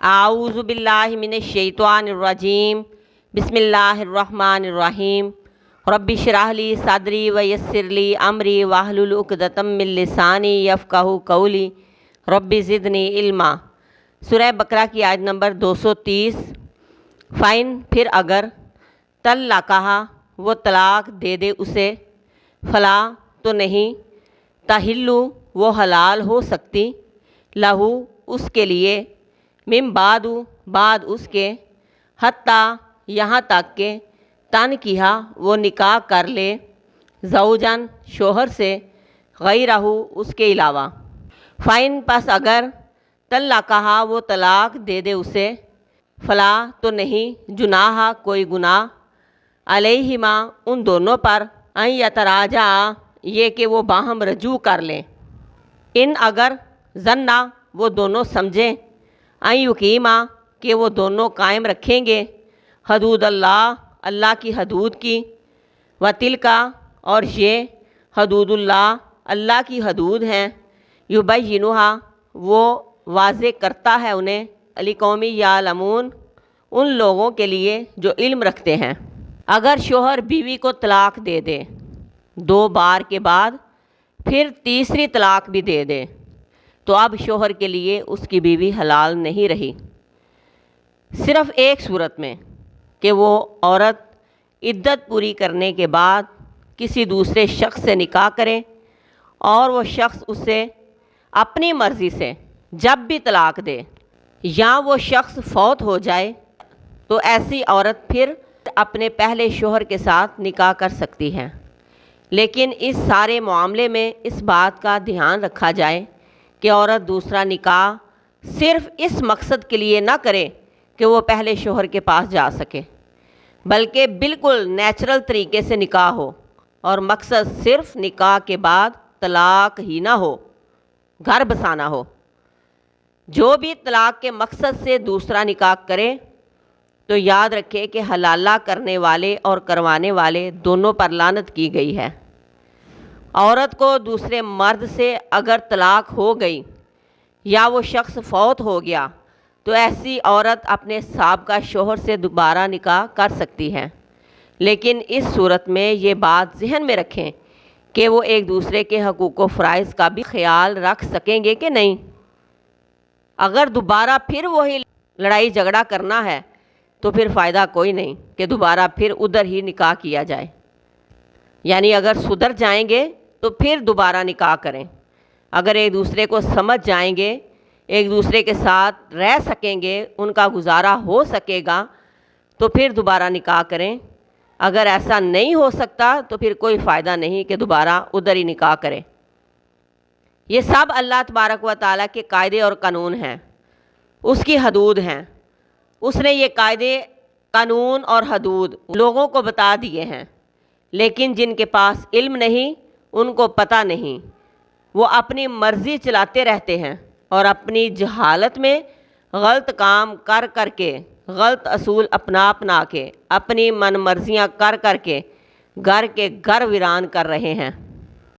आऊज़ु बिल्लाहि मिनश शैतानिर रजीम बिस्मिल्लाहिर रहमानिर रहीम रब्बि इश्रह ली सदरी व यस्सिर ली अमरी वाहलुल उक़दतम मिन लिसानी यफ़क़हू क़ौली रब्बि ज़िदनी इल्मा। सूरह बकरा की आयत नंबर 230। फ़ाइन फिर अगर तल्लक़हा वो तलाक दे दे उसे, फ़ला तो नहीं, तहिल्लु वो हलाल हो सकती, लहू उसके लिए, मिन बाद उसके, हत्ता यहाँ तक के, तन किहा वो निकाह कर ले, ज़ौजन शोहर से, गैरहू उसके अलावा। फ़ाइन पस अगर तल्लक़हा वो तलाक दे दे उसे, फ़ला तो नहीं, जुनाहा कोई गुनाह, अलैहिमा उन दोनों पर, अन यतराजा ये कि वो बाहम रजू कर लें, इन अगर जन्ना वो दोनों समझें, अन युकीमा कि वो दोनों कायम रखेंगे, हदूद अल्लाह की हदूद की, व तिलका और ये हदूदुल्लाह अल्लाह की हदूद हैं, युबय्यिनुहा वो वाज़े करता है उन्हें, लिकौमी यालमून उन लोगों के लिए जो इल्म रखते हैं। अगर शोहर बीवी को तलाक दे दे 2 बार के बाद फिर तीसरी तलाक भी दे दे तो अब शोहर के लिए उसकी बीवी हलाल नहीं रही, सिर्फ़ एक सूरत में कि वो औरत इद्दत पूरी करने के बाद किसी दूसरे शख्स से निकाह करे और वो शख्स उसे अपनी मर्ज़ी से जब भी तलाक दे, या वो शख्स फौत हो जाए तो ऐसी औरत फिर अपने पहले शोहर के साथ निकाह कर सकती है। लेकिन इस सारे मामले में इस बात का ध्यान रखा जाए कि औरत दूसरा निकाह सिर्फ़ इस मकसद के लिए ना करे कि वो पहले शोहर के पास जा सके, बल्कि बिल्कुल नेचुरल तरीके से निकाह हो और मकसद सिर्फ़ निकाह के बाद तलाक ही ना हो, घर बसाना हो। जो भी तलाक के मकसद से दूसरा निकाह करे तो याद रखे कि हलाला करने वाले और करवाने वाले दोनों पर लानत की गई है। औरत को दूसरे मर्द से अगर तलाक हो गई या वो शख्स फौत हो गया तो ऐसी औरत अपने साबका शोहर से दोबारा निकाह कर सकती है, लेकिन इस सूरत में ये बात ज़हन में रखें कि वो एक दूसरे के हकूक़ व फ़राइज़ का भी ख्याल रख सकेंगे कि नहीं। अगर दोबारा फिर वही लड़ाई झगड़ा करना है तो फिर फ़ायदा कोई नहीं कि दोबारा फिर उधर ही निकाह किया जाए, यानी अगर सुधर जाएंगे तो फिर दोबारा निकाह करें। अगर एक दूसरे को समझ जाएंगे, एक दूसरे के साथ रह सकेंगे, उनका गुजारा हो सकेगा तो फिर दोबारा निकाह करें। अगर ऐसा नहीं हो सकता तो फिर कोई फ़ायदा नहीं कि दोबारा उधर ही निकाह करें। ये सब अल्लाह तबारक व तआला के कायदे और कानून हैं, उसकी हदूद हैं। उसने ये कायदे कानून और हदूद लोगों को बता दिए हैं, लेकिन जिनके पास इल्म नहीं, उनको पता नहीं, वो अपनी मर्ज़ी चलाते रहते हैं और अपनी जहालत में गलत काम कर कर के, गलत असूल अपना के, अपनी मन मर्जियाँ कर कर के घर के घर वीरान कर रहे हैं।